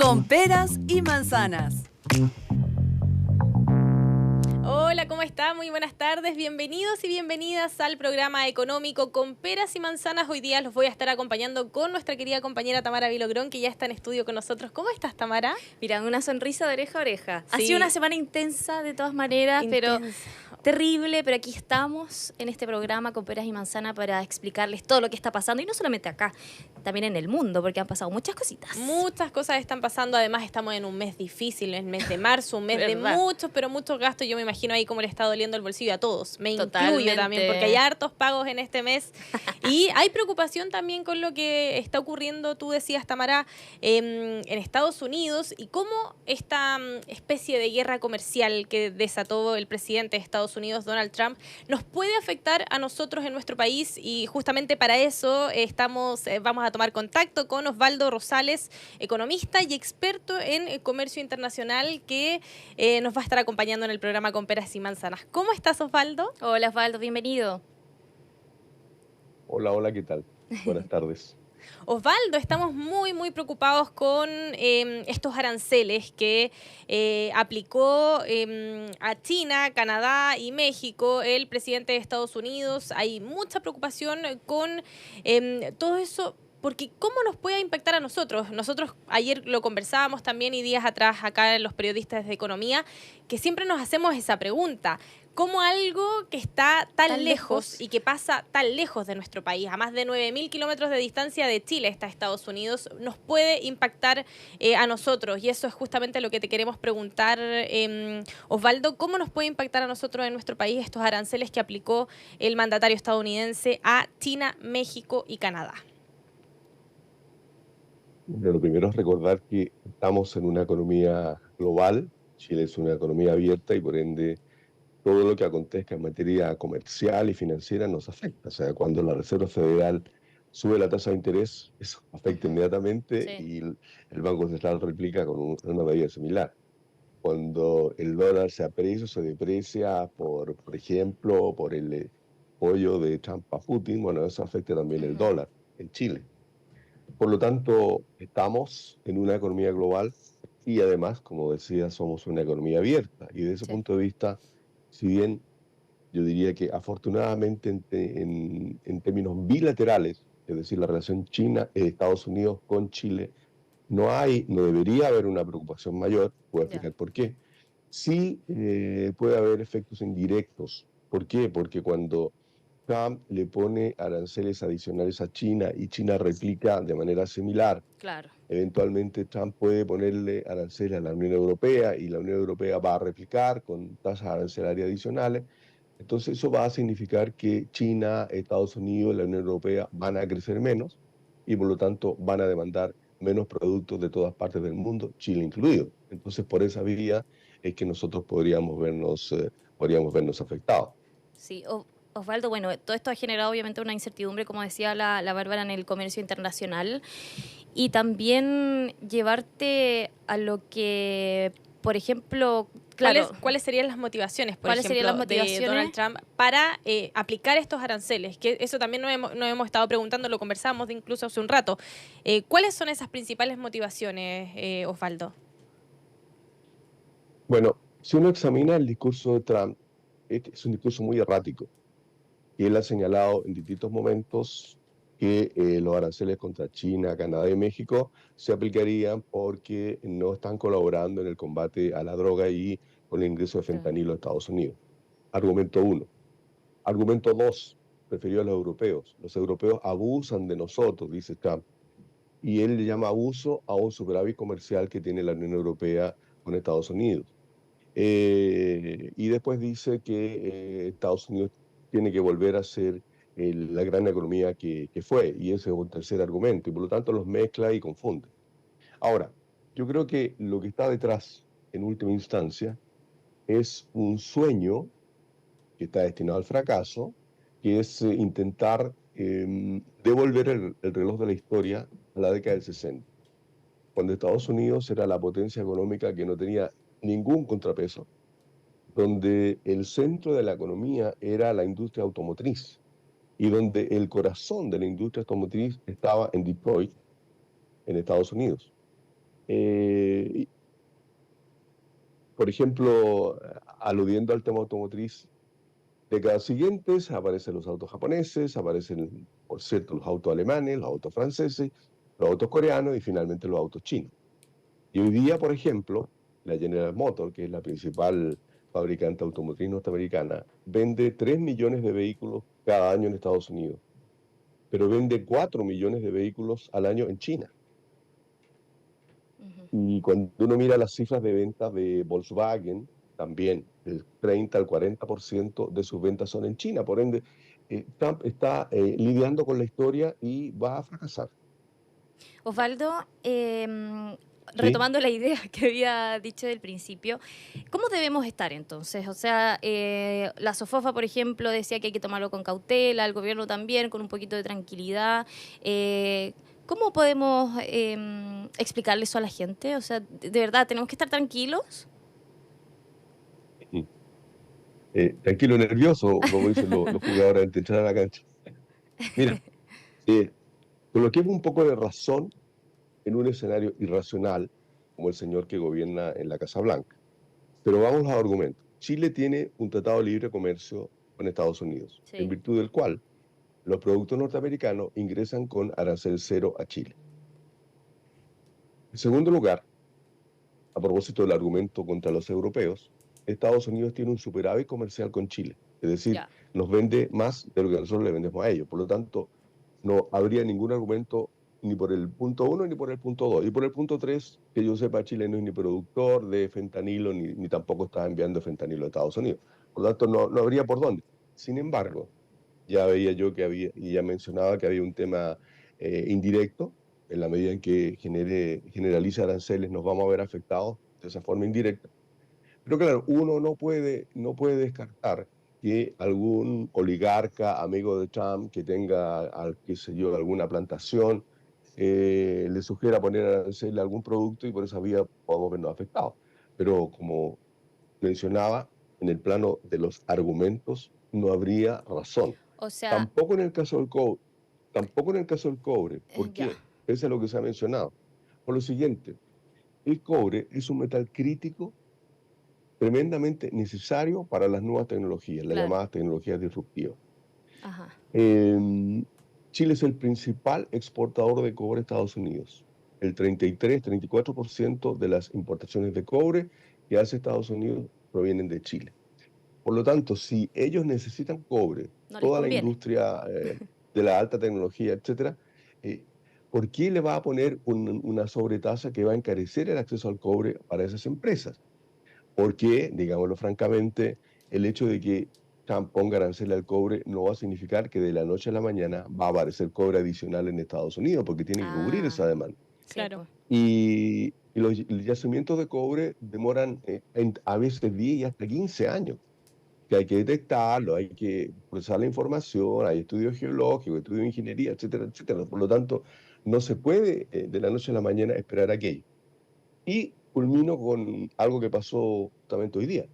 con peras y manzanas. Hola, ¿cómo está? Muy buenas tardes, bienvenidos y bienvenidas al programa económico con peras y manzanas. Hoy día los voy a estar acompañando con nuestra querida compañera Tamara Vilogrón, que ya está en estudio con nosotros. ¿Cómo estás, Tamara? Mira, una sonrisa de oreja a oreja. Ha Sí. sido una semana intensa de todas maneras, pero terrible, pero aquí estamos en este programa con peras y manzanas para explicarles todo lo que está pasando, y no solamente acá, también en el mundo, porque han pasado muchas cositas. Muchas cosas están pasando, además estamos en un mes difícil, el mes de marzo, un mes de muchos, pero muchos gastos. Yo me imagino ahí cómo le está doliendo el bolsillo a todos, me incluyo también, porque hay hartos pagos en este mes. Y hay preocupación también con lo que está ocurriendo, tú decías, Tamara, en Estados Unidos, y cómo esta especie de guerra comercial que desató el presidente de Estados Unidos, Donald Trump, nos puede afectar a nosotros en nuestro país. Y justamente para eso vamos a tomar contacto con Osvaldo Rosales, economista y experto en comercio internacional, que nos va a estar acompañando en el programa Con Peras y Manzanas. ¿Cómo estás, Osvaldo? Hola, Osvaldo, bienvenido. Hola, ¿qué tal? Buenas tardes. Osvaldo, estamos muy preocupados con estos aranceles que aplicó a China, Canadá y México el presidente de Estados Unidos. Hay mucha preocupación con todo eso, porque ¿cómo nos puede impactar a nosotros? Nosotros ayer lo conversábamos también, y días atrás acá en los periodistas de economía, que siempre nos hacemos esa pregunta. ¿Cómo algo que está tan lejos y que pasa tan lejos de nuestro país, a más de 9.000 kilómetros de distancia de Chile está Estados Unidos, nos puede impactar a nosotros? Y eso es justamente lo que te queremos preguntar, Osvaldo. ¿Cómo nos puede impactar a nosotros en nuestro país estos aranceles que aplicó el mandatario estadounidense a China, México y Canadá? Bueno, lo primero es recordar que estamos en una economía global. Chile es una economía abierta y por ende todo lo que acontezca en materia comercial y financiera nos afecta. O sea, cuando la Reserva Federal sube la tasa de interés, eso afecta inmediatamente y el Banco Central replica con una medida similar. Cuando el dólar se aprecia o se deprecia por ejemplo, por el apoyo de Trump a Putin, bueno, eso afecta también el dólar en Chile. Por lo tanto, estamos en una economía global y además, como decía, somos una economía abierta. Y desde ese punto de vista, si bien yo diría que afortunadamente en términos bilaterales, es decir, la relación China-Estados Unidos con Chile, no debería haber una preocupación mayor. Voy a explicar por qué. Sí, puede haber efectos indirectos. ¿Por qué? Porque cuando Trump le pone aranceles adicionales a China y China replica de manera similar, eventualmente Trump puede ponerle aranceles a la Unión Europea y la Unión Europea va a replicar con tasas arancelarias adicionales. Entonces eso va a significar que China, Estados Unidos y la Unión Europea van a crecer menos y por lo tanto van a demandar menos productos de todas partes del mundo, Chile incluido. Entonces por esa vía es que nosotros podríamos vernos afectados. Sí, Osvaldo, bueno, todo esto ha generado obviamente una incertidumbre, como decía la Bárbara, en el comercio internacional, y también llevarte a lo que, por ejemplo, claro, ¿Cuáles serían las motivaciones, por ejemplo, serían las motivaciones de Donald Trump para aplicar estos aranceles? Que eso también nos hemos estado preguntando, lo conversábamos incluso hace un rato. ¿Cuáles son esas principales motivaciones, Osvaldo? Bueno, si uno examina el discurso de Trump, es un discurso muy errático. Y él ha señalado en distintos momentos que los aranceles contra China, Canadá y México se aplicarían porque no están colaborando en el combate a la droga y con el ingreso de fentanilo a Estados Unidos. Argumento uno. Argumento dos, referido a los europeos. Los europeos abusan de nosotros, dice Trump. Y él le llama abuso a un superávit comercial que tiene la Unión Europea con Estados Unidos. Y después dice que Estados Unidos tiene que volver a ser la gran economía que fue, y ese es un tercer argumento, y por lo tanto los mezcla y confunde. Ahora, yo creo que lo que está detrás, en última instancia, es un sueño que está destinado al fracaso, que es intentar devolver el reloj de la historia a la década del 60, cuando Estados Unidos era la potencia económica que no tenía ningún contrapeso, donde el centro de la economía era la industria automotriz y donde el corazón de la industria automotriz estaba en Detroit, en Estados Unidos. Eh, por ejemplo, aludiendo al tema automotriz, décadas siguientes aparecen los autos japoneses, aparecen, por cierto, los autos alemanes, los autos franceses, los autos coreanos y finalmente los autos chinos. Y hoy día, por ejemplo, la General Motors, que es la principal fabricante automotriz norteamericana, vende 3 millones de vehículos cada año en Estados Unidos, pero vende 4 millones de vehículos al año en China. Ujú. Y cuando uno mira las cifras de ventas de Volkswagen, también el 30 al 40% de sus ventas son en China. Por ende, Trump está lidiando con la historia y va a fracasar. Osvaldo, ¿Sí? retomando la idea que había dicho del principio, ¿cómo debemos estar entonces? O sea, la SOFOFA, por ejemplo, decía que hay que tomarlo con cautela, el gobierno también, con un poquito de tranquilidad. ¿Cómo podemos explicarle eso a la gente? O sea, ¿de verdad tenemos que estar tranquilos? Tranquilo, nervioso, como dicen los jugadores antes de entrar a la cancha. Mira, eh, coloquemos un poco de razón en un escenario irracional, como el señor que gobierna en la Casa Blanca. Pero vamos a los argumentos. Chile tiene un tratado de libre comercio con Estados Unidos, en Sí, virtud del cual los productos norteamericanos ingresan con arancel cero a Chile. En segundo lugar, a propósito del argumento contra los europeos, Estados Unidos tiene un superávit comercial con Chile, es decir, ya, nos vende más de lo que nosotros le vendemos a ellos. Por lo tanto, no habría ningún argumento ni por el punto 1 ni por el punto 2. Y por el punto 3, que yo sepa, Chile no es ni productor de fentanilo ni tampoco está enviando fentanilo a Estados Unidos. Por lo tanto, no habría por dónde. Sin embargo, ya veía yo que había, y ya mencionaba que había un tema indirecto, en la medida en que generaliza aranceles, nos vamos a ver afectados de esa forma indirecta. Pero claro, uno no puede descartar que algún oligarca, amigo de Trump, que tenga, qué sé yo, alguna plantación, le sugiera poner aranceles a algún producto y por esa vía podemos vernos afectados. Pero como mencionaba, en el plano de los argumentos no habría razón. o sea, Tampoco en el caso del cobre. Tampoco en el caso del cobre. ¿Por ya, qué? Pese a lo que se ha mencionado. Por lo siguiente, el cobre es un metal crítico tremendamente necesario para las nuevas tecnologías, las claro, llamadas tecnologías disruptivas. ajá, Eh, Chile es el principal exportador de cobre a Estados Unidos. El 33-34% de las importaciones de cobre que hace Estados Unidos provienen de Chile. Por lo tanto, si ellos necesitan cobre, no les toda la conviene. industria de la alta tecnología, etcétera, eh, ¿por qué le va a poner una sobretasa que va a encarecer el acceso al cobre para esas empresas? Porque, digámoslo francamente, el hecho de que Trump ponga arancel al cobre no va a significar que de la noche a la mañana va a aparecer cobre adicional en Estados Unidos, porque tiene que cubrir Ah, esa demanda. sí, Claro. pues. Y los yacimientos de cobre demoran a veces 10 y hasta 15 años, que hay que detectarlo, hay que procesar la información, hay estudios geológicos, estudios de ingeniería, etcétera, etcétera. Por lo tanto, no se puede de la noche a la mañana esperar aquello. Y culmino con algo que pasó justamente hoy día.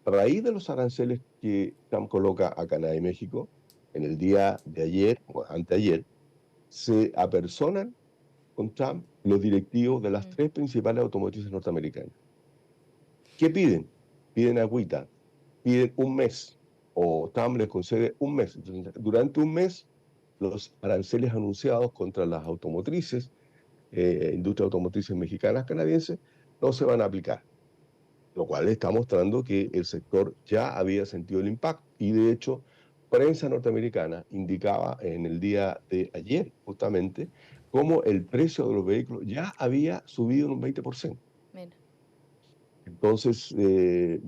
A raíz de los aranceles que Trump coloca a Canadá y México, en el día de ayer, o anteayer, se apersonan con Trump los directivos de las Mm. tres principales automotrices norteamericanas. ¿Qué piden? Piden agüita, piden un mes, o Trump les concede un mes. Entonces, durante un mes, los aranceles anunciados contra las automotrices, industrias automotrices mexicanas, canadienses, no se van a aplicar, lo cual está mostrando que el sector ya había sentido el impacto. Y de hecho, prensa norteamericana indicaba en el día de ayer, justamente, cómo el precio de los vehículos ya había subido en un 20%. Mira. Entonces,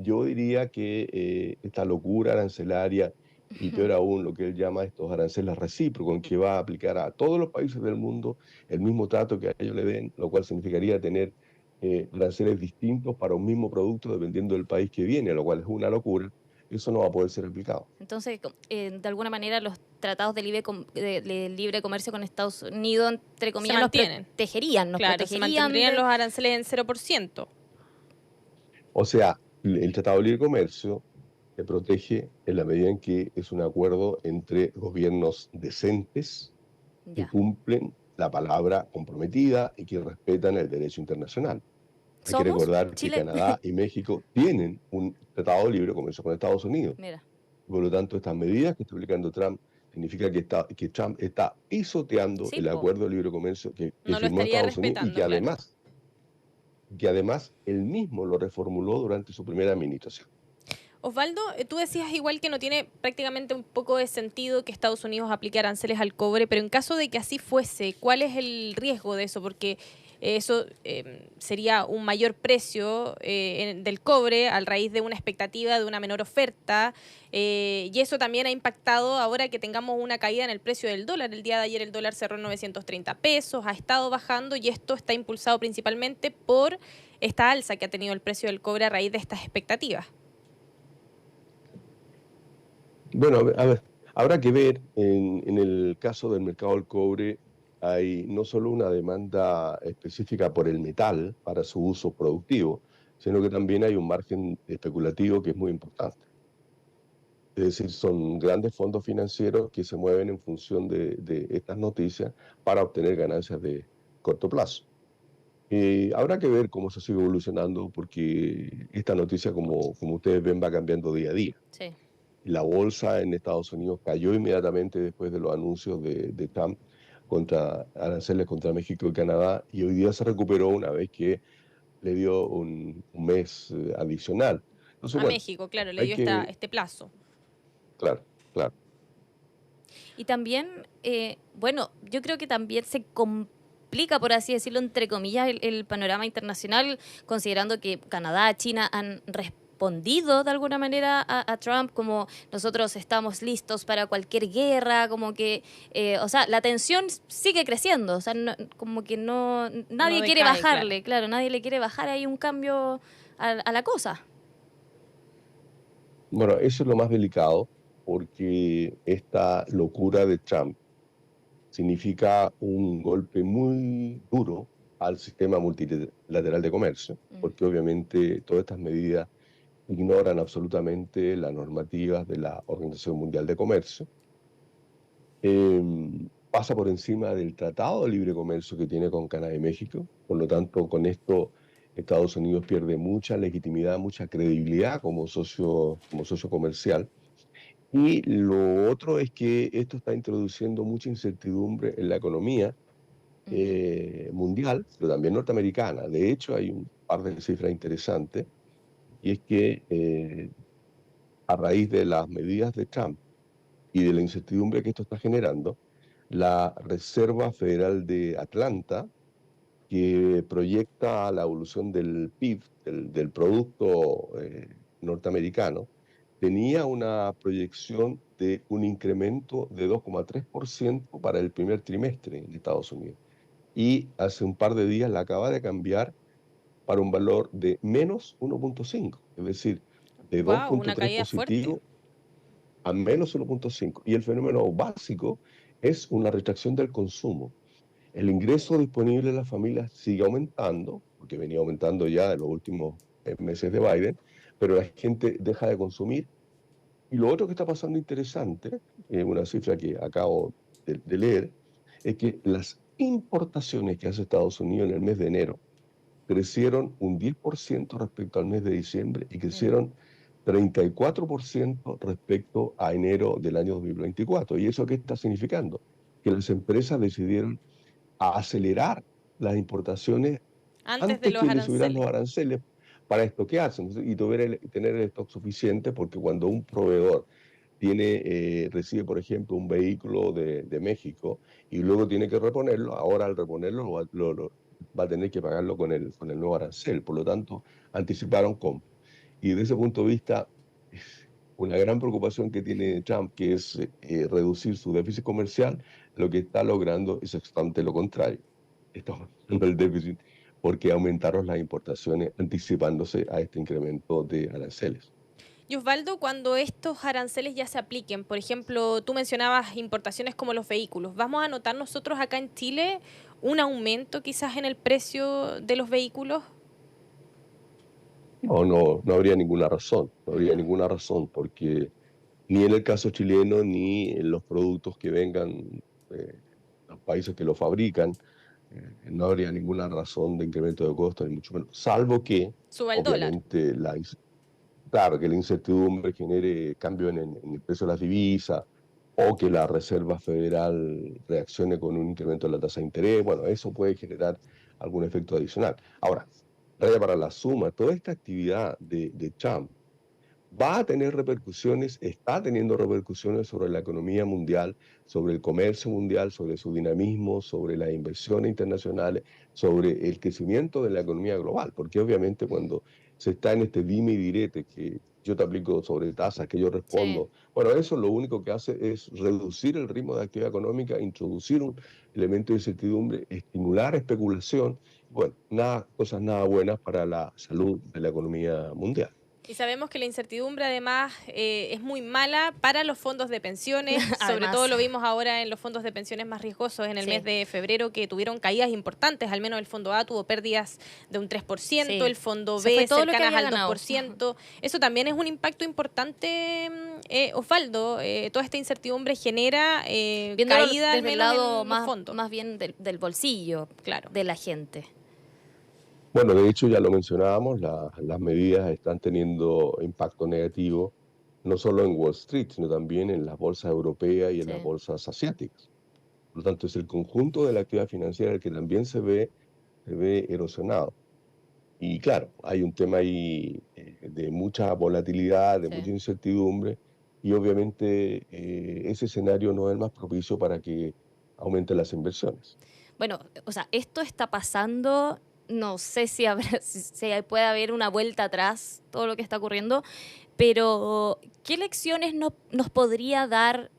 yo diría que esta locura arancelaria y peor aún lo que él llama estos aranceles recíprocos, en que va a aplicar a todos los países del mundo el mismo trato que a ellos le den, lo cual significaría tener aranceles distintos para un mismo producto dependiendo del país que viene, lo cual es una locura. Eso no va a poder ser aplicado. Entonces, de alguna manera, los tratados de libre comercio con Estados Unidos, entre comillas, nos mantienen. protegerían, nos Claro, se protegerían mantendrían de... los aranceles en 0%. O sea, el Tratado de Libre Comercio se protege en la medida en que es un acuerdo entre gobiernos decentes que Ya. cumplen la palabra comprometida y que respetan el derecho internacional. Hay que ¿Somos? recordar que Chile. Canadá y México tienen un tratado de libre comercio con Estados Unidos. Mira. Por lo tanto, estas medidas que está aplicando Trump significa que Trump está pisoteando Sí, el po. acuerdo de libre comercio que No lo firmó estaría Estados Unidos y respetando, claro. que además él mismo lo reformuló durante su primera administración. Osvaldo, tú decías igual que no tiene prácticamente un poco de sentido que Estados Unidos aplique aranceles al cobre, pero en caso de que así fuese, ¿cuál es el riesgo de eso? Porque eso sería un mayor precio del cobre a raíz de una expectativa de una menor oferta, y eso también ha impactado ahora que tengamos una caída en el precio del dólar. El día de ayer el dólar cerró en 930 pesos, ha estado bajando y esto está impulsado principalmente por esta alza que ha tenido el precio del cobre a raíz de estas expectativas. Bueno, a ver, habrá que ver, en el caso del mercado del cobre, hay no solo una demanda específica por el metal para su uso productivo, sino que también hay un margen especulativo que es muy importante. Es decir, son grandes fondos financieros que se mueven en función de estas noticias para obtener ganancias de corto plazo. Habrá que ver cómo se sigue evolucionando porque esta noticia, como ustedes ven, va cambiando día a día. Sí. La bolsa en Estados Unidos cayó inmediatamente después de los anuncios de Trump contra aranceles contra México y Canadá, y hoy día se recuperó una vez que le dio un mes adicional. Entonces, A bueno, México, claro, le hay dio que, este plazo. claro, claro. Y también, bueno, yo creo que también se complica, por así decirlo, entre comillas, el panorama internacional, considerando que Canadá, China han respondido de alguna manera a Trump, como nosotros estamos listos para cualquier guerra, como que, o sea, la tensión sigue creciendo, o sea, como que nadie No quiere decae, bajarle, claro, nadie le quiere bajar ahí un cambio a la cosa. Bueno, eso es lo más delicado porque esta locura de Trump significa un golpe muy duro al sistema multilateral de comercio, porque obviamente todas estas medidas ignoran absolutamente las normativas de la Organización Mundial de Comercio, pasa por encima del Tratado de Libre Comercio que tiene con Canadá y México. Por lo tanto, con esto Estados Unidos pierde mucha legitimidad, mucha credibilidad como socio comercial. Y lo otro es que esto está introduciendo mucha incertidumbre en la economía mundial, pero también norteamericana. De hecho, hay un par de cifras interesantes, y es que a raíz de las medidas de Trump y de la incertidumbre que esto está generando, la Reserva Federal de Atlanta, que proyecta la evolución del PIB, del Producto Norteamericano, tenía una proyección de un incremento de 2,3% para el primer trimestre en Estados Unidos. Y hace un par de días la acaba de cambiar para un valor de menos 1,5, es decir, de Wow, una 2,3 caída fuerte. positivo a menos 1,5. Y el fenómeno básico es una retracción del consumo. El ingreso disponible de las familias sigue aumentando, porque venía aumentando ya en los últimos meses de Biden, pero la gente deja de consumir. Y lo otro que está pasando interesante, una cifra que acabo de leer, es que las importaciones que hace Estados Unidos en el mes de enero crecieron un 10% respecto al mes de diciembre y crecieron 34% respecto a enero del año 2024. ¿Y eso qué está significando? Que las empresas decidieron acelerar las importaciones Antes de antes los que le subieran los aranceles. aranceles para estoquearse y tener el stock suficiente, porque cuando un proveedor recibe, por ejemplo, un vehículo de México y luego tiene que reponerlo, ahora al reponerlo va a tener que pagarlo con el nuevo arancel. Por lo tanto, anticiparon compras. Y desde ese punto de vista, una gran preocupación que tiene Trump, que es reducir su déficit comercial, lo que está logrando es exactamente lo contrario. Está aumentando el déficit porque aumentaron las importaciones anticipándose a este incremento de aranceles. Y Osvaldo, cuando estos aranceles ya se apliquen, por ejemplo, tú mencionabas importaciones como los vehículos, ¿vamos a notar nosotros acá en Chile un aumento quizás en el precio de los vehículos? No habría ninguna razón, no habría ninguna razón, porque ni en el caso chileno ni en los productos que vengan, países que lo fabrican, no habría ninguna razón de incremento de costos, ni mucho menos, salvo que, Suba el dólar. obviamente, claro, que la incertidumbre genere cambio en el precio de las divisas o que la Reserva Federal reaccione con un incremento de la tasa de interés. Bueno, eso puede generar algún efecto adicional. Ahora, raya para la suma, toda esta actividad de Trump va a tener repercusiones, está teniendo repercusiones sobre la economía mundial, sobre el comercio mundial, sobre su dinamismo, sobre las inversiones internacionales, sobre el crecimiento de la economía global, porque obviamente cuando se está en este dime y direte que yo te aplico sobre tasas, que yo Sí. respondo, bueno, eso lo único que hace es reducir el ritmo de actividad económica, introducir un elemento de incertidumbre, estimular especulación, bueno, nada, cosas nada buenas para la salud de la economía mundial. Y sabemos que la incertidumbre además es muy mala para los fondos de pensiones, sobre Además. todo lo vimos ahora en los fondos de pensiones más riesgosos en el Sí. mes de febrero que tuvieron caídas importantes, al menos el fondo A tuvo pérdidas de un 3%, Sí. el fondo Se fue B todo lo que cercanas había al ganado. 2%. Eso también es un impacto importante, Osvaldo. Toda esta incertidumbre genera Viéndolo caída al desde el menos lado en los más, fondos. más bien del bolsillo, Claro. de la gente. Bueno, de hecho ya lo mencionábamos, las medidas están teniendo impacto negativo, no solo en Wall Street, sino también en las bolsas europeas y en Sí. las bolsas asiáticas. Por lo tanto, es el conjunto de la actividad financiera el que también se ve erosionado. Y claro, hay un tema ahí de mucha volatilidad, de Sí. mucha incertidumbre, y obviamente ese escenario no es el más propicio para que aumenten las inversiones. Bueno, o sea, esto está pasando, no sé si, si puede haber una vuelta atrás, todo lo que está ocurriendo, pero ¿qué lecciones nos podría dar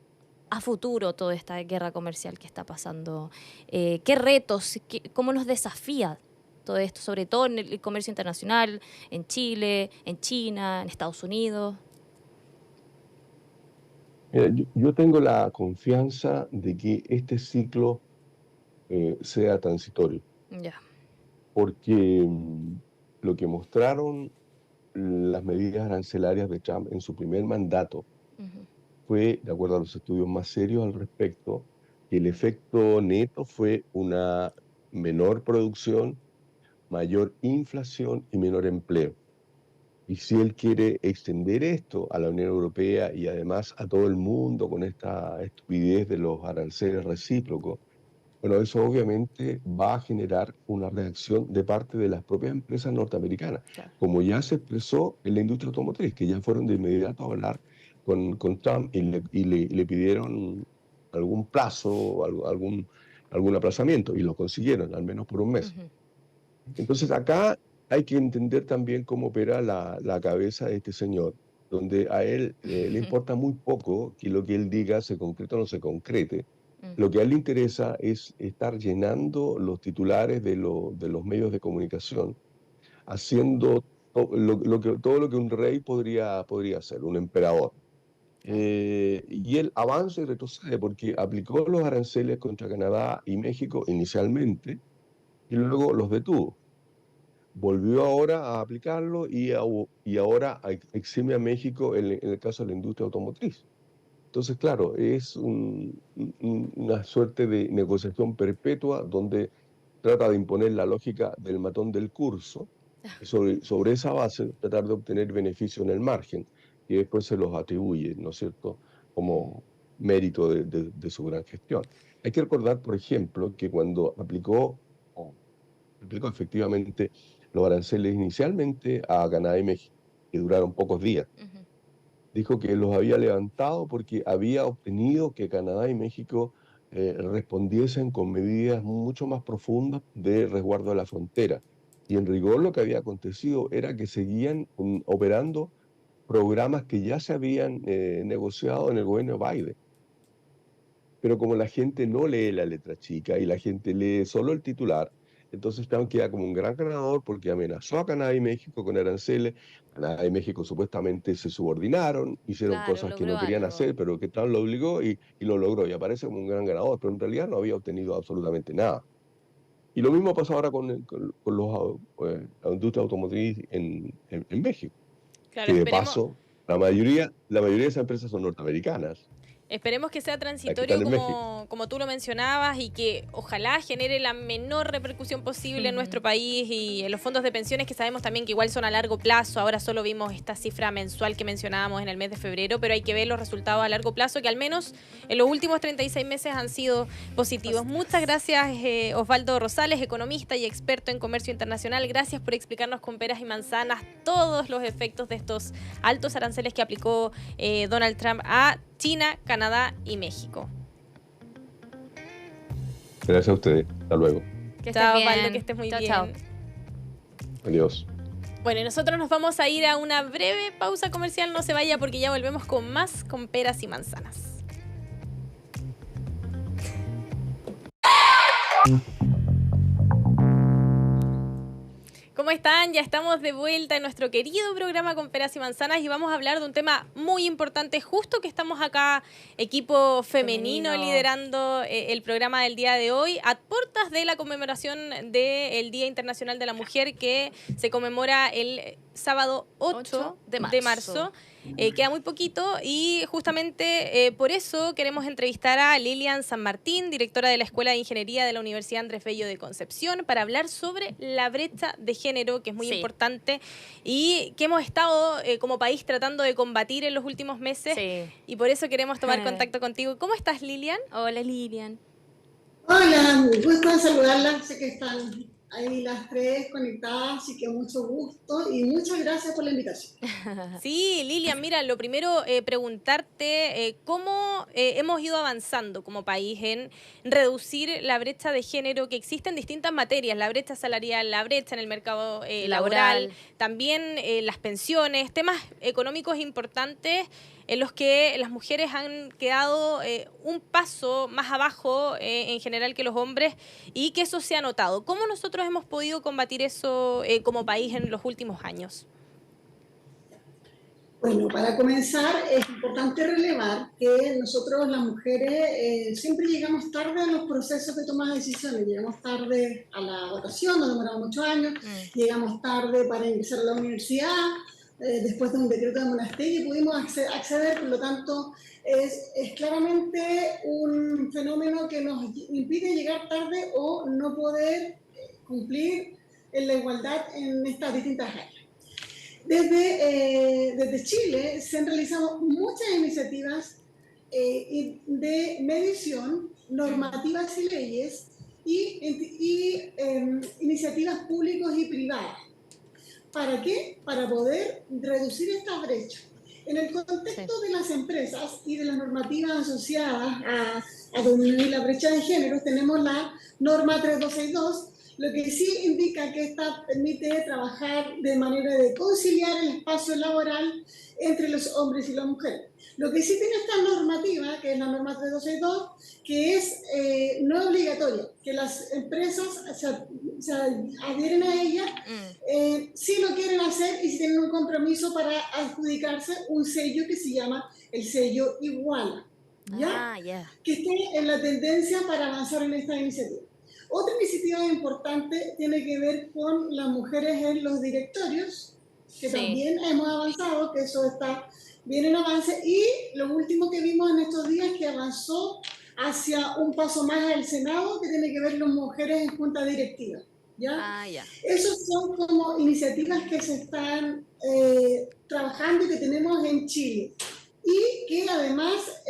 a futuro toda esta guerra comercial que está pasando? ¿Qué retos, cómo nos desafía todo esto, sobre todo en el comercio internacional, en Chile, en China, en Estados Unidos? Mira, yo tengo la confianza de que este ciclo sea transitorio, Ya. porque lo que mostraron las medidas arancelarias de Trump en su primer mandato Ujú. fue, de acuerdo a los estudios más serios al respecto, que el efecto neto fue una menor producción, mayor inflación y menor empleo. Y si él quiere extender esto a la Unión Europea y además a todo el mundo con esta estupidez de los aranceles recíprocos, bueno, eso obviamente va a generar una reacción de parte de las propias empresas norteamericanas, Claro. como ya se expresó en la industria automotriz, que ya fueron de inmediato a hablar con Trump y le pidieron algún plazo, algún aplazamiento, y lo consiguieron, al menos por un mes. Ujú. Entonces acá hay que entender también cómo opera la cabeza de este señor, donde a él le importa muy poco que lo que él diga se concrete o no se concrete. Lo que a él le interesa es estar llenando los titulares de los medios de comunicación, haciendo todo lo que un rey podría hacer, un emperador. Claro. Y él avanza y retrocede porque aplicó los aranceles contra Canadá y México inicialmente y luego los detuvo. Volvió ahora a aplicarlo y ahora exime a México en el caso de la industria automotriz. Entonces, claro, es una suerte de negociación perpetua donde trata de imponer la lógica del matón del curso y sobre esa base tratar de obtener beneficio en el margen y después se los atribuye, ¿no es cierto?, como mérito de su gran gestión. Hay que recordar, por ejemplo, que cuando aplicó efectivamente los aranceles inicialmente a Canadá y México, que duraron pocos días, Ujú. dijo que los había levantado porque había obtenido que Canadá y México respondiesen con medidas mucho más profundas de resguardo de la frontera. Y en rigor lo que había acontecido era que seguían operando programas que ya se habían negociado en el gobierno de Biden. Pero como la gente no lee la letra chica y la gente lee solo el titular, entonces Trump queda como un gran ganador porque amenazó a Canadá y México con aranceles. Canadá y México supuestamente se subordinaron, hicieron Claro, cosas que no logró querían algo. hacer, pero que Trump lo obligó y lo logró. Y aparece como un gran ganador, pero en realidad no había obtenido absolutamente nada. Y lo mismo pasó ahora con la industria automotriz en México, Claro, que de esperemos. paso la mayoría de esas empresas son norteamericanas. Esperemos que sea ¿Qué transitorio tal en México? como tú lo mencionabas y que ojalá genere la menor repercusión posible en nuestro país y en los fondos de pensiones, que sabemos también que igual son a largo plazo. Ahora solo vimos esta cifra mensual que mencionábamos en el mes de febrero, pero hay que ver los resultados a largo plazo, que al menos en los últimos 36 meses han sido positivos. Muchas gracias, Osvaldo Rosales, economista y experto en comercio internacional. Gracias por explicarnos con peras y manzanas todos los efectos de estos altos aranceles que aplicó Donald Trump a China, Canadá y México. Gracias a ustedes. Hasta luego. Que estés Chao, bien. Osvaldo, que estés muy Chao, bien. chao. Adiós. Bueno, y nosotros nos vamos a ir a una breve pausa comercial. No se vaya porque ya volvemos con más con peras y manzanas. ¿Cómo están? Ya estamos de vuelta en nuestro querido programa con peras y manzanas y vamos a hablar de un tema muy importante, justo que estamos acá, equipo femenino liderando el programa del día de hoy, a puertas de la conmemoración del Día Internacional de la Mujer, que se conmemora el sábado 8 de marzo. Queda muy poquito y justamente por eso queremos entrevistar a Lilian San Martín, directora de la Escuela de Ingeniería de la Universidad Andrés Bello de Concepción, para hablar sobre la brecha de género, que es muy importante y que hemos estado como país tratando de combatir en los últimos meses. Y por eso queremos tomar contacto contigo. ¿Cómo estás, Lilian? Hola, Lilian. Hola, muy gusto en saludarlas. Sé que están ahí las tres conectadas, así que mucho gusto y muchas gracias por la invitación. Sí, Lilian, mira, lo primero preguntarte cómo hemos ido avanzando como país en reducir la brecha de género que existe en distintas materias, la brecha salarial, la brecha en el mercado laboral, también las pensiones, temas económicos importantes en los que las mujeres han quedado un paso más abajo en general que los hombres y que eso se ha notado. ¿Cómo nosotros hemos podido combatir eso como país en los últimos años? Bueno, para comenzar es importante relevar que nosotros las mujeres siempre llegamos tarde a los procesos de toma de decisiones, llegamos tarde a la votación, nos demoramos muchos años, llegamos tarde para ingresar a la universidad, después de un decreto de monasterio pudimos acceder, por lo tanto es claramente un fenómeno que nos impide llegar tarde o no poder cumplir en la igualdad en estas distintas áreas. Desde Chile se han realizado muchas iniciativas de medición, normativas y leyes y iniciativas públicas y privadas. ¿Para qué? Para poder reducir esta brecha. En el contexto de las empresas y de las normativas asociadas a disminuir la brecha de género, tenemos la norma 3262, lo que sí indica que esta permite trabajar de manera de conciliar el espacio laboral entre los hombres y las mujeres. Lo que sí tiene esta normativa, que es la norma 3262, que es no obligatoria, que las empresas se adhieren a ella si lo quieren hacer y si tienen un compromiso para adjudicarse un sello que se llama el sello Iguala, ¿ya? Que esté en la tendencia para avanzar en esta iniciativa. Otra iniciativa importante tiene que ver con las mujeres en los directorios, que también hemos avanzado, que eso está bien en avance. Y lo último que vimos en estos días que avanzó hacia un paso más al Senado, que tiene que ver con mujeres en junta directiva. ¿Ya? Esos son como iniciativas que se están trabajando y que tenemos en Chile. Y que además...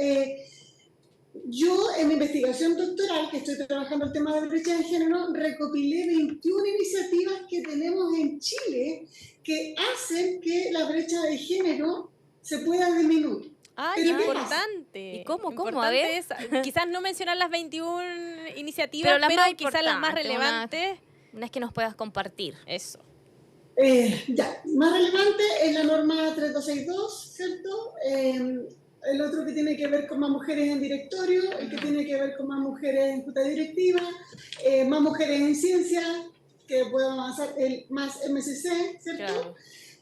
yo, en mi investigación doctoral, que estoy trabajando el tema de brecha de género, recopilé 21 iniciativas que tenemos en Chile que hacen que la brecha de género se pueda disminuir. Importante. ¿Y cómo? Importante A ver. es, quizás no mencionar las 21 iniciativas, pero quizás las más relevantes. Unas que nos puedas compartir. Eso. Más relevante es la norma 3262, ¿cierto? El otro que tiene que ver con más mujeres en directorio, el que tiene que ver con más mujeres en junta directiva, más mujeres en ciencia, que puedan avanzar, el más MSC, ¿cierto? Claro.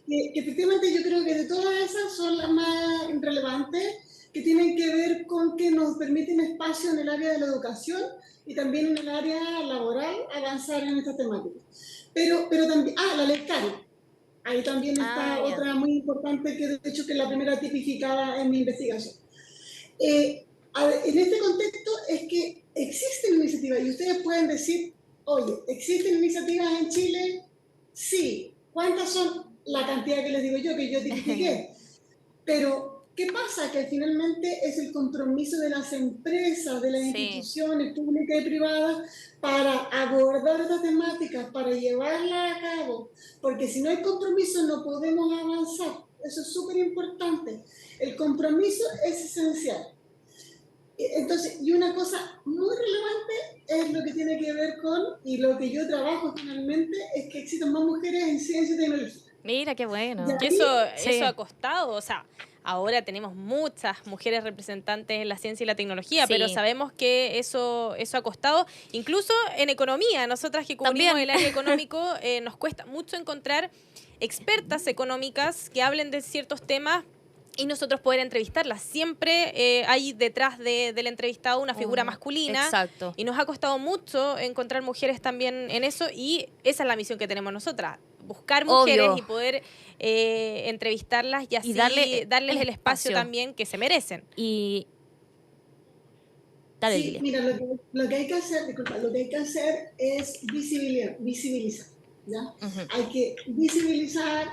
Que efectivamente yo creo que de todas esas son las más relevantes, que tienen que ver con que nos permiten espacio en el área de la educación y también en el área laboral avanzar en esta temática. Pero también, la ley CARI. Ahí también está otra muy importante que de hecho que es la primera tipificada en mi investigación. En este contexto es que existen iniciativas y ustedes pueden decir, oye, ¿existen iniciativas en Chile? Sí. ¿Cuántas son? La cantidad que les digo yo, que yo tipifiqué. Pero, ¿qué pasa? Que finalmente es el compromiso de las empresas, de las instituciones públicas y privadas para abordar estas temáticas, para llevarlas a cabo. Porque si no hay compromiso no podemos avanzar. Eso es súper importante. El compromiso es esencial. Entonces, y una cosa muy relevante es lo que tiene que ver con, y lo que yo trabajo finalmente, es que existan más mujeres en ciencia y tecnología. Mira, qué bueno. Que eso ha costado, o sea, ahora tenemos muchas mujeres representantes en la ciencia y la tecnología, pero sabemos que eso ha costado, incluso en economía. Nosotras que cubrimos el área económico, nos cuesta mucho encontrar expertas económicas que hablen de ciertos temas y nosotros poder entrevistarlas. Siempre hay detrás del entrevistado una figura masculina. Exacto. Y nos ha costado mucho encontrar mujeres también en eso, y esa es la misión que tenemos nosotras. Buscar mujeres y poder entrevistarlas y así darles el espacio también que se merecen. Y sí, mira, lo que hay que hacer es visibilizar, ¿ya? Hay que visibilizar,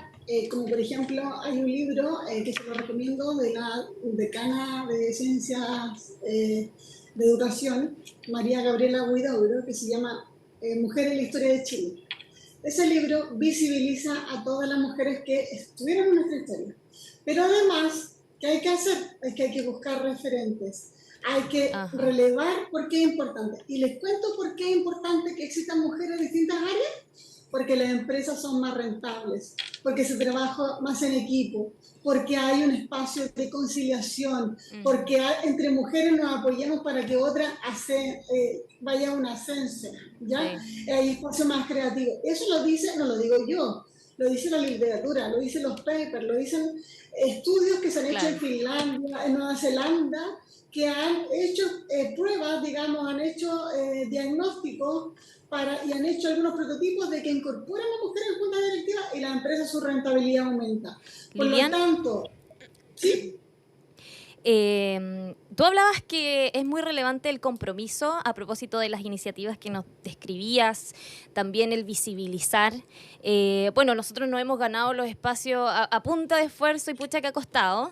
como por ejemplo hay un libro que se lo recomiendo de la decana de Ciencias de Educación, María Gabriela Huidobro, que se llama Mujeres en la Historia de Chile. Ese libro visibiliza a todas las mujeres que estuvieron en nuestra historia. Pero además, ¿qué hay que hacer? Es que hay que buscar referentes. Hay que relevar por qué es importante. Y les cuento por qué es importante que existan mujeres en distintas áreas. Porque las empresas son más rentables, porque se trabaja más en equipo, porque hay un espacio de conciliación, porque entre mujeres nos apoyamos para que otra vaya a un ascenso, ¿ya? Hay espacio más creativo. Eso lo dice, no lo digo yo, lo dice la literatura, lo dicen los papers, lo dicen estudios que se han hecho en Finlandia, en Nueva Zelanda, que han hecho pruebas, digamos, han hecho diagnósticos y han hecho algunos prototipos de que incorporan a mujeres en juntas directivas y la empresa su rentabilidad aumenta. Por Lilian, lo tanto, sí. Tú hablabas que es muy relevante el compromiso a propósito de las iniciativas que nos describías, también el visibilizar. Bueno, nosotros no hemos ganado los espacios a punta de esfuerzo y pucha que ha costado.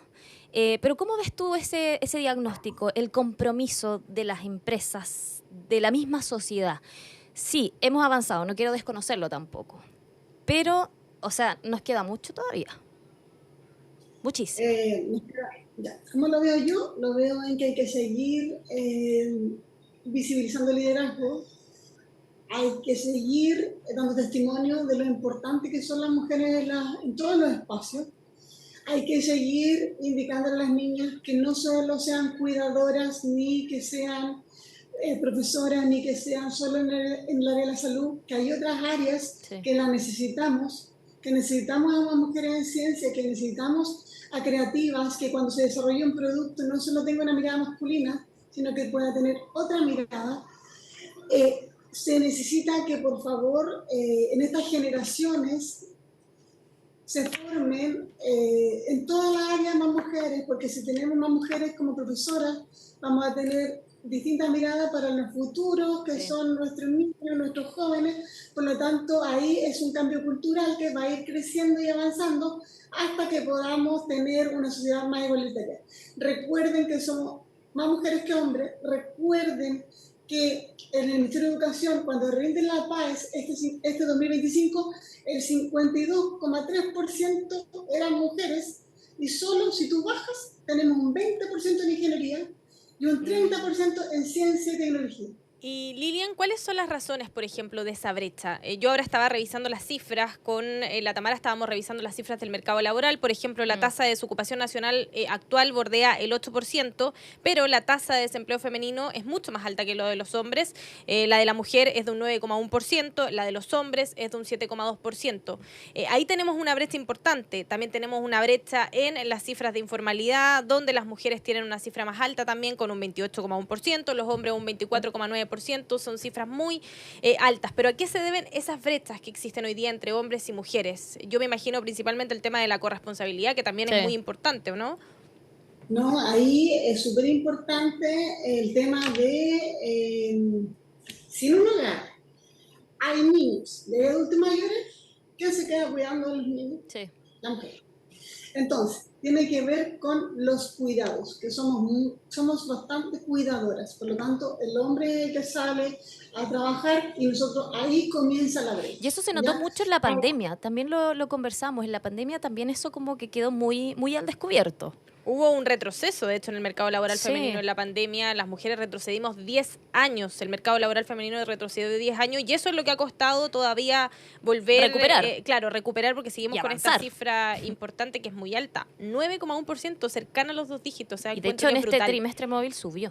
Pero ¿cómo ves tú ese diagnóstico, el compromiso de las empresas, de la misma sociedad? Sí, hemos avanzado, no quiero desconocerlo tampoco. Pero, o sea, nos queda mucho todavía. Muchísimo. ¿Cómo lo veo yo? Lo veo en que hay que seguir visibilizando el liderazgo. Hay que seguir dando testimonio de lo importante que son las mujeres en todos los espacios. Hay que seguir indicando a las niñas que no solo sean cuidadoras, ni que sean profesoras, ni que sean solo en el área de la salud, que hay otras áreas que las necesitamos, que necesitamos a más mujeres en ciencia, que necesitamos a creativas, que cuando se desarrolle un producto no solo tenga una mirada masculina, sino que pueda tener otra mirada. Se necesita que, por favor, en estas generaciones se formen en todas las áreas más mujeres, porque si tenemos más mujeres como profesoras, vamos a tener distintas miradas para los futuros, que son nuestros niños, nuestros jóvenes. Por lo tanto, ahí es un cambio cultural que va a ir creciendo y avanzando hasta que podamos tener una sociedad más igualitaria. Recuerden que somos más mujeres que hombres, recuerden que en el Ministerio de Educación, cuando rinden la PAES este 2025, el 52,3% eran mujeres, y solo si tú bajas, tenemos un 20% en ingeniería y un 30% en ciencia y tecnología. Y Lilian, ¿cuáles son las razones, por ejemplo, de esa brecha? Yo ahora estaba revisando las cifras, con la Tamara estábamos revisando las cifras del mercado laboral. Por ejemplo, la tasa de desocupación nacional actual bordea el 8%, pero la tasa de desempleo femenino es mucho más alta que lo de los hombres. La de la mujer es de un 9,1%, la de los hombres es de un 7,2%. Ahí tenemos una brecha importante. También tenemos una brecha en las cifras de informalidad, donde las mujeres tienen una cifra más alta también, con un 28,1%, los hombres un 24,9%. Son cifras muy altas. Pero ¿a qué se deben esas brechas que existen hoy día entre hombres y mujeres? Yo me imagino principalmente el tema de la corresponsabilidad, que también es muy importante, ¿no? No, ahí es súper importante el tema de si en un hogar hay niños de adultos mayores, ¿quién se queda cuidando de los niños? Sí. La mujer. Entonces, tiene que ver con los cuidados, que somos bastante cuidadoras. Por lo tanto, el hombre es el que sale a trabajar y nosotros ahí comienza la brecha. Y eso se notó ¿Ya? mucho en la pandemia, también lo conversamos, en la pandemia también eso como que quedó muy, muy al descubierto. Hubo un retroceso, de hecho, en el mercado laboral Sí. femenino en la pandemia. Las mujeres retrocedimos 10 años. El mercado laboral femenino retrocedió de 10 años y eso es lo que ha costado todavía volver. Recuperar. Recuperar porque seguimos Y con esta avanzar. cifra importante que es muy alta. 9,1%, cercana a los 2 dígitos. O sea, Y de encuentro hecho en que es este brutal. trimestre móvil subió.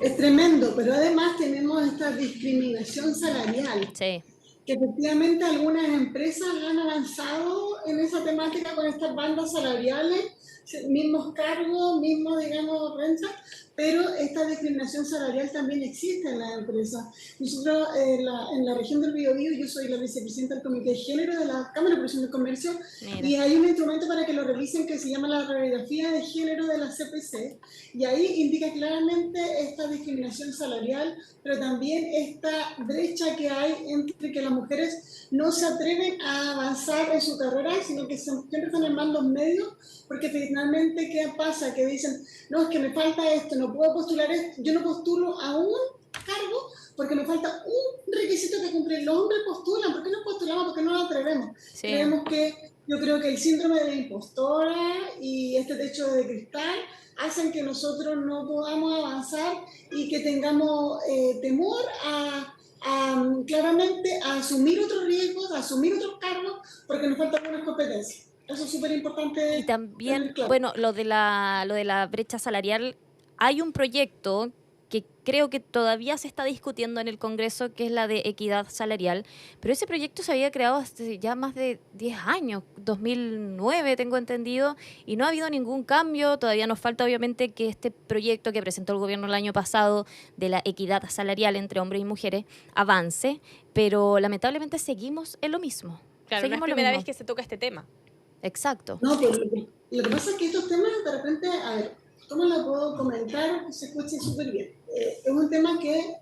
Es tremendo, pero además tenemos esta discriminación salarial, Sí. que efectivamente algunas empresas han avanzado en esa temática con estas bandas salariales, mismos cargos, mismo, digamos, renta, pero esta discriminación salarial también existe en las empresas. Nosotros en la región del Biobío, yo soy la vicepresidenta del Comité de Género de la Cámara de Operación de Comercio, Mira. y hay un instrumento para que lo revisen que se llama la radiografía de género de la CPC, y ahí indica claramente esta discriminación salarial, pero también esta brecha que hay entre que las mujeres no se atreven a avanzar en su carrera, sino que siempre están en mandos medios, porque finalmente, ¿qué pasa? Que dicen, no, es que me falta esto, no puedo postular esto, yo no postulo a un cargo porque me falta un requisito que cumplir. Los hombres postulan, ¿por qué no postulamos? ¿Por qué no nos atrevemos? Sí. Creemos que, yo creo que el síndrome de la impostora y este techo de cristal hacen que nosotros no podamos avanzar y que tengamos temor a claramente a asumir otros riesgos, a asumir otros cargos, porque nos faltan algunas competencias. Eso es súper importante. Y también, bueno, lo de la brecha salarial, hay un proyecto que creo que todavía se está discutiendo en el Congreso, que es la de equidad salarial, pero ese proyecto se había creado hace ya más de 10 años, 2009 tengo entendido, y no ha habido ningún cambio. Todavía nos falta obviamente que este proyecto que presentó el gobierno el año pasado de la equidad salarial entre hombres y mujeres avance, pero lamentablemente seguimos en lo mismo. Claro, no es Seguimos lo primera mismo. vez que se toca este tema. Exacto. No, pero lo que pasa es que estos temas de repente, a ver, ¿cómo lo puedo comentar que se escuche súper bien? Es un tema que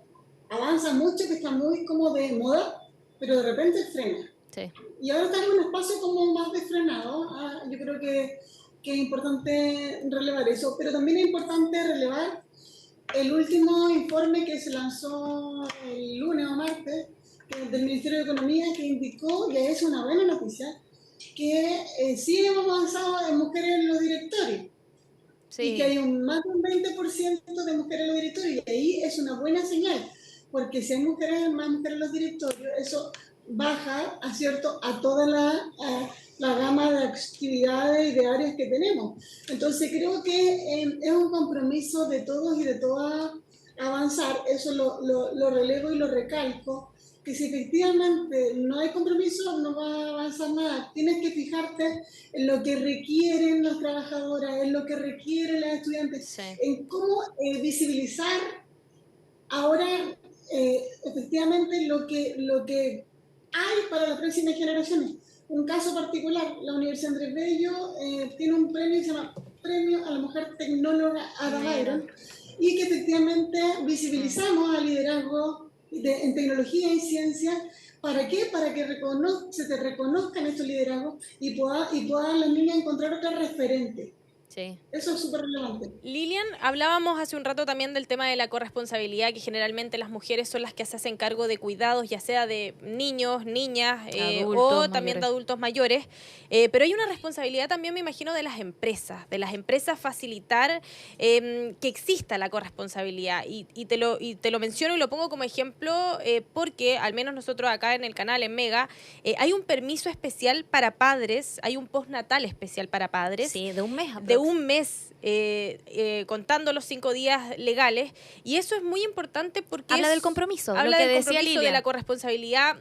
avanza mucho, que está muy como de moda, pero de repente frena. Sí. Y ahora está en un espacio como más desfrenado. Yo creo que es importante relevar eso, pero también es importante relevar el último informe que se lanzó el lunes o martes del Ministerio de Economía, que indicó, y es una buena noticia, que sí hemos avanzado en mujeres en los directorios. Sí. Y que hay más de un 20% de mujeres en los directorios. Y ahí es una buena señal, porque si hay más mujeres en los directorios, eso baja, a toda la gama de actividades y de áreas que tenemos. Entonces creo que es un compromiso de todos y de todas avanzar. Eso lo relevo y lo recalco, que si efectivamente no hay compromiso, no va a avanzar nada. Tienes que fijarte en lo que requieren las trabajadoras, en lo que requieren las estudiantes, Sí. en cómo visibilizar ahora efectivamente lo que hay para las próximas generaciones. Un caso particular, la Universidad Andrés Bello tiene un premio que se llama Premio a la Mujer Tecnóloga Ada Byron, y que efectivamente visibilizamos al liderazgo en tecnología y ciencia. ¿Para qué? Para que se te reconozcan estos liderazgos y puedan las niñas encontrar otra referente. Sí. Eso es súper relevante. Lilian, hablábamos hace un rato también del tema de la corresponsabilidad, que generalmente las mujeres son las que se hacen cargo de cuidados, ya sea de niños, niñas o también de adultos mayores. Pero hay una responsabilidad también, me imagino, de las empresas facilitar que exista la corresponsabilidad. Y te lo menciono y lo pongo como ejemplo porque al menos nosotros acá en el canal, en Mega, hay un permiso especial para padres, hay un postnatal especial para padres. Sí, de un mes. De un mes, contando los 5 días legales, y eso es muy importante porque habla del compromiso, habla lo que del decía compromiso, Lilia, de la corresponsabilidad,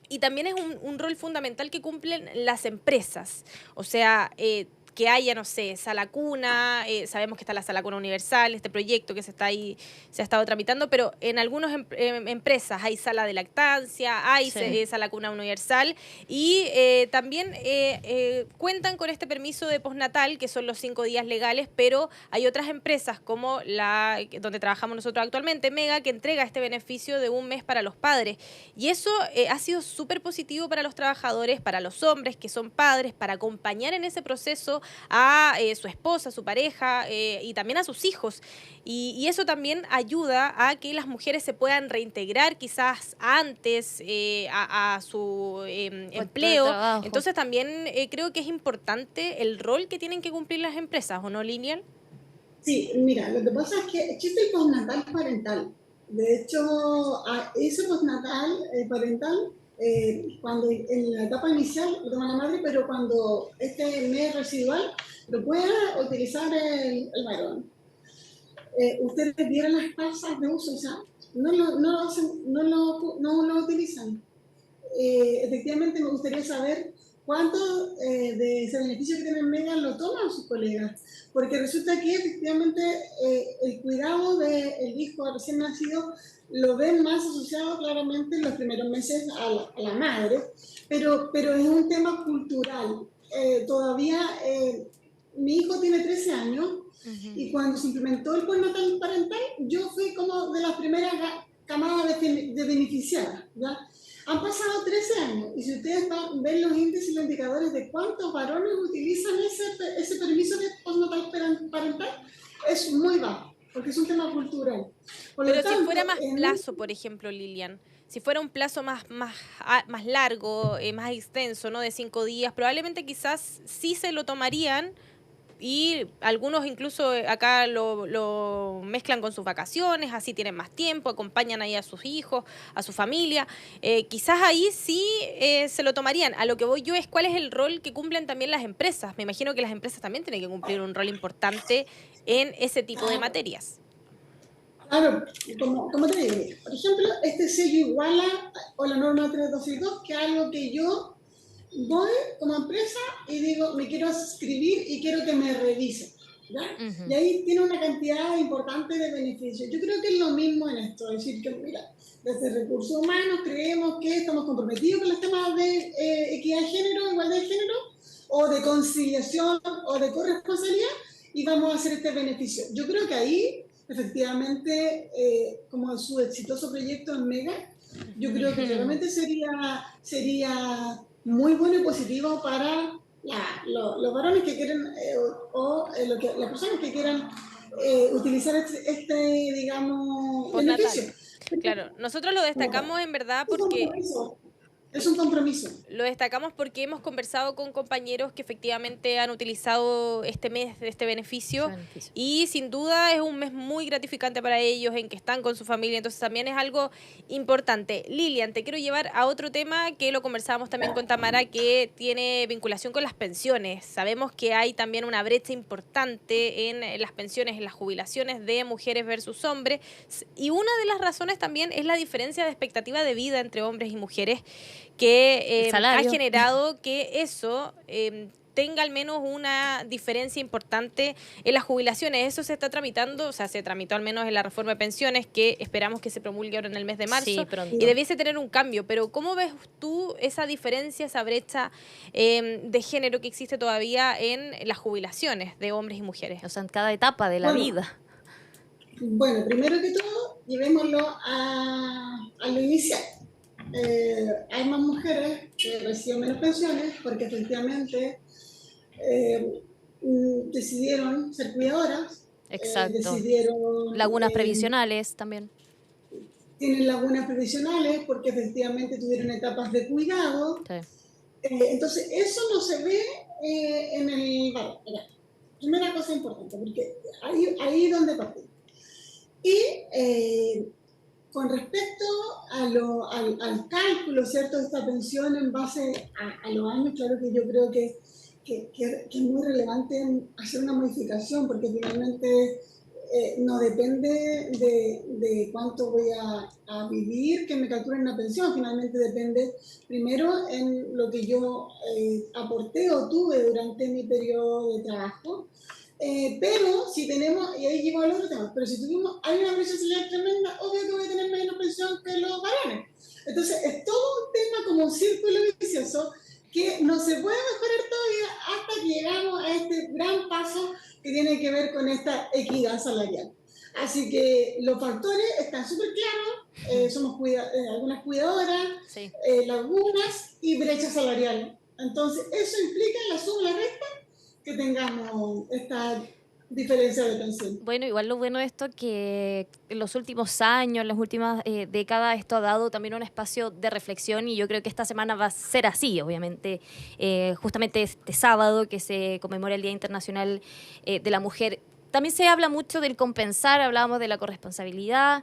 y también es un rol fundamental que cumplen las empresas. O sea, que haya, no sé, sala cuna, sabemos que está la sala cuna universal, este proyecto que se ha estado tramitando, pero en algunas empresas hay sala de lactancia, hay sala cuna universal y también cuentan con este permiso de postnatal, que son los 5 días legales, pero hay otras empresas como la donde trabajamos nosotros actualmente, Mega, que entrega este beneficio de 1 mes para los padres. Y eso ha sido súper positivo para los trabajadores, para los hombres que son padres, para acompañar en ese proceso a su esposa, a su pareja y también a sus hijos. Y eso también ayuda a que las mujeres se puedan reintegrar quizás antes a su empleo. Entonces también creo que es importante el rol que tienen que cumplir las empresas, ¿o no, Lilian? Sí, mira, lo que pasa es que existe el postnatal parental. De hecho, ese postnatal parental, cuando en la etapa inicial lo toma la madre, pero cuando este mes residual lo puede utilizar el varón. Ustedes vieron las tasas de uso, o sea, no lo utilizan. Efectivamente, me gustaría saber cuánto de ese beneficio que tienen Mega lo toman sus colegas, porque resulta que efectivamente el cuidado del hijo recién nacido lo ven más asociado claramente en los primeros meses a la madre, pero es un tema cultural. Todavía mi hijo tiene 13 años y cuando se implementó el postnatal parental, yo fui como de las primeras camadas de beneficiadas, ¿ya? Han pasado 13 años y si ustedes ven los índices y los indicadores de cuántos varones utilizan ese permiso de postnatal parental, es muy bajo, porque es un tema cultural. Pero si fuera más plazo, por ejemplo, Lilian, si fuera un plazo más largo, más extenso, ¿no? De 5 días, probablemente quizás sí se lo tomarían. Y algunos incluso acá lo mezclan con sus vacaciones, así tienen más tiempo, acompañan ahí a sus hijos, a su familia. Quizás ahí sí se lo tomarían. A lo que voy yo es cuál es el rol que cumplen también las empresas. Me imagino que las empresas también tienen que cumplir un rol importante en ese tipo de materias. Claro, como te digo, por ejemplo, este sello iguala o la norma 3262, que es algo que yo voy como empresa y digo, me quiero suscribir y quiero que me revisen, ¿ya? Y ahí tiene una cantidad importante de beneficios. Yo creo que es lo mismo en esto, es decir, que mira, desde Recursos Humanos creemos que estamos comprometidos con los temas de equidad de género, igualdad de género, o de conciliación, o de corresponsabilidad, y vamos a hacer este beneficio. Yo creo que ahí, efectivamente, como su exitoso proyecto en Mega, yo creo que realmente sería muy bueno y positivo para los varones que quieren las personas que quieran utilizar digamos, beneficio. Claro, nosotros lo destacamos en verdad porque... Es un compromiso. Lo destacamos porque hemos conversado con compañeros que efectivamente han utilizado este mes de este beneficio y sin duda es un mes muy gratificante para ellos en que están con su familia, entonces también es algo importante. Lilian, te quiero llevar a otro tema que lo conversábamos también con Tamara, que tiene vinculación con las pensiones. Sabemos que hay también una brecha importante en las pensiones, en las jubilaciones de mujeres versus hombres, y una de las razones también es la diferencia de expectativa de vida entre hombres y mujeres, que ha generado que eso tenga al menos una diferencia importante en las jubilaciones. Eso se está tramitando, o sea, se tramitó al menos en la reforma de pensiones, que esperamos que se promulgue ahora en el mes de marzo, y debiese tener un cambio. Pero ¿cómo ves tú esa diferencia, esa brecha de género que existe todavía en las jubilaciones de hombres y mujeres? O sea, en cada etapa de la vida. Bueno, primero que todo, llevémoslo a lo inicial. Hay más mujeres que reciben menos pensiones porque efectivamente decidieron ser cuidadoras. Exacto. Decidieron... Lagunas previsionales también. Tienen lagunas previsionales porque efectivamente tuvieron etapas de cuidado. Sí. Entonces, eso no se ve en el... Vale, primera cosa importante, porque ahí es donde partimos. Y... con respecto al cálculo, ¿cierto?, de esta pensión en base a los años, claro que yo creo que es muy relevante hacer una modificación, porque finalmente no depende de cuánto voy a vivir, que me calculen una pensión. Finalmente depende primero en lo que yo aporté o tuve durante mi periodo de trabajo. Pero si tenemos, y ahí llego al otro tema, pero si hay una brecha salarial tremenda, obvio que voy a tener menos pensión que los varones. Entonces es todo un tema como un círculo vicioso que no se puede mejorar todavía hasta que llegamos a este gran paso que tiene que ver con esta equidad salarial. Así que los factores están súper claros, somos algunas cuidadoras, Sí. lagunas y brecha salarial. Entonces eso implica en la suma y la resta que tengamos esta diferencia de pensión. Bueno, igual lo bueno de esto que en los últimos años, en las últimas décadas, esto ha dado también un espacio de reflexión y yo creo que esta semana va a ser así, obviamente. Justamente este sábado que se conmemora el Día Internacional de la Mujer, también se habla mucho del compensar, hablábamos de la corresponsabilidad.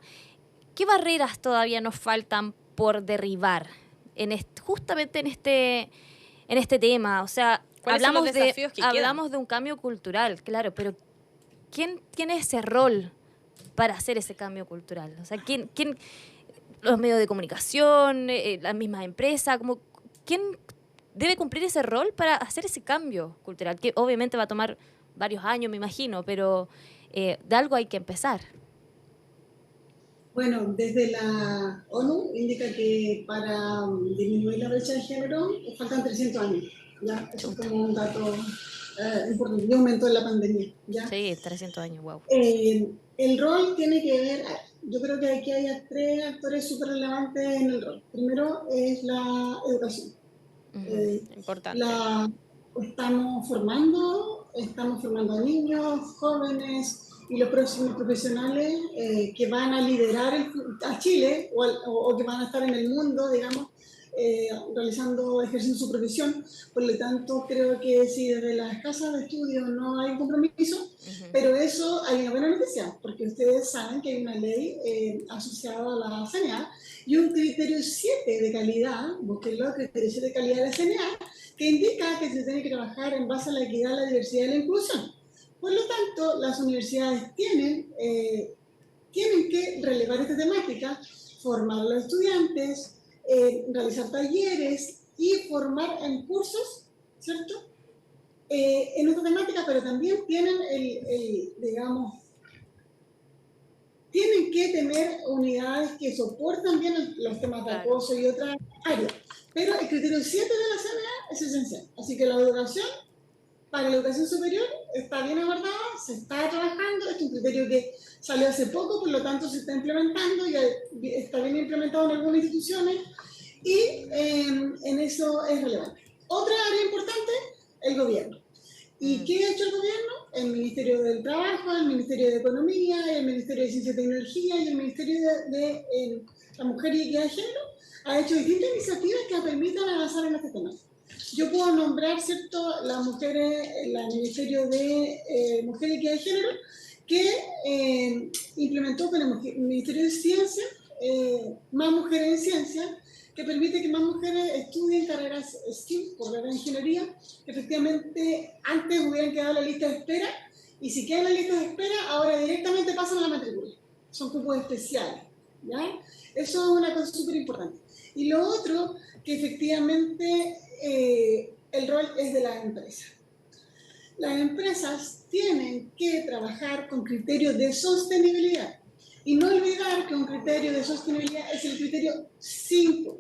¿Qué barreras todavía nos faltan por derribar justamente en este tema? O sea, hablamos hablamos de un cambio cultural, claro, pero ¿quién tiene ese rol para hacer ese cambio cultural? O sea, ¿quién los medios de comunicación, las mismas empresas, quién debe cumplir ese rol para hacer ese cambio cultural? Que obviamente va a tomar varios años, me imagino, pero de algo hay que empezar. Bueno, desde la ONU indica que para disminuir la brecha de género faltan 300 años. ¿Ya? Eso es como un dato importante, de aumento de la pandemia. ¿Ya? Sí, 300 años, wow. El rol tiene que ver, yo creo que aquí hay 3 actores súper relevantes en el rol. Primero es la educación. Importante. Estamos formando a niños, jóvenes y los próximos profesionales que van a liderar a Chile o que van a estar en el mundo, digamos, ejerciendo su profesión. Por lo tanto, creo que si desde las casas de estudio no hay compromiso, pero eso hay una buena noticia, porque ustedes saben que hay una ley asociada a la CNA y un criterio 7 de calidad, búsquenlo, criterio 7 de calidad de la CNA, que indica que se tiene que trabajar en base a la equidad, la diversidad y la inclusión. Por lo tanto, las universidades tienen que relevar esta temática, formar a los estudiantes, realizar talleres y formar en cursos, ¿cierto? En esta temática, pero también tienen tienen que tener unidades que soportan bien los temas de acoso y otras áreas. Pero el criterio 7 de la CNA es esencial. Así que la educación, para la educación superior, está bien abordada, se está trabajando. Este es un criterio que salió hace poco, por lo tanto se está implementando y está bien implementado en algunas instituciones y en eso es relevante. Otra área importante, el gobierno. ¿Y qué ha hecho el gobierno? El Ministerio del Trabajo, el Ministerio de Economía, el Ministerio de Ciencia y Tecnología y el Ministerio de la Mujer y Equidad de Género ha hecho distintas iniciativas que permitan avanzar en este tema. Yo puedo nombrar, ¿cierto?, las mujeres, el Ministerio de Mujer y Equidad de Género, que implementó con el Ministerio de Ciencia más mujeres en ciencia, que permite que más mujeres estudien carreras STEM, carreras de ingeniería, que efectivamente antes hubieran quedado en la lista de espera, y si quedan en la lista de espera, ahora directamente pasan a la matrícula. Son cupos especiales, ¿ya? Eso es una cosa súper importante. Y lo otro, que efectivamente el rol es de las empresas. Las empresas tienen que trabajar con criterios de sostenibilidad. Y no olvidar que un criterio de sostenibilidad es el criterio 5,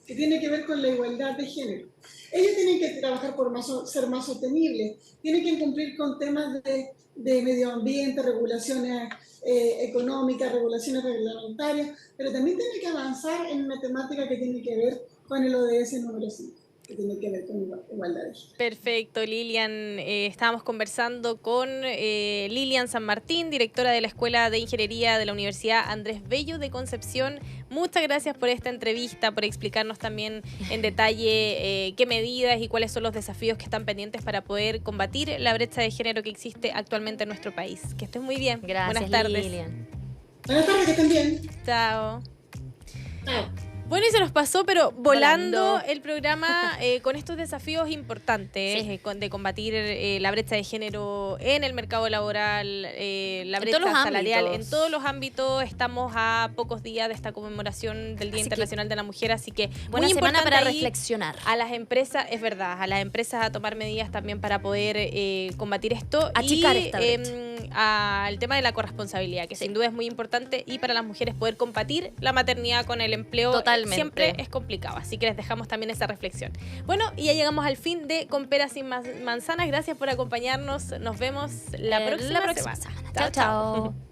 que tiene que ver con la igualdad de género. Ellos tienen que trabajar por ser más sostenibles, tienen que cumplir con temas de medio ambiente, regulaciones económicas, regulaciones reglamentarias, pero también tienen que avanzar en una temática que tiene que ver con el ODS número 5. Que tiene que ver con igualdad de género. Perfecto, Lilian. Estábamos conversando con Lilian San Martín, directora de la Escuela de Ingeniería de la Universidad Andrés Bello de Concepción. Muchas gracias por esta entrevista, por explicarnos también en detalle qué medidas y cuáles son los desafíos que están pendientes para poder combatir la brecha de género que existe actualmente en nuestro país. Que estés muy bien. Gracias, buenas tardes. Lilian. Buenas tardes, que estén bien. Chao. Chao. Bueno, y se nos pasó, pero volando Volando. el programa con estos desafíos importantes Sí. de combatir la brecha de género en el mercado laboral, la brecha todos los salarial, ámbitos. en todos los ámbitos. Estamos a pocos días de esta conmemoración del Día Así que, Internacional de la Mujer, así que Buena muy semana importante para ahí reflexionar. a las empresas, es verdad, a las empresas a tomar medidas también para poder combatir esto. Achicar y esta brecha. al tema de la corresponsabilidad, que sin duda es muy importante, y para las mujeres poder compartir la maternidad con el empleo Totalmente. siempre es complicado, así que les dejamos también esa reflexión. Bueno, y ya llegamos al fin de Con Peras y Manzanas. Gracias por acompañarnos, nos vemos la próxima semana. Chao, chao.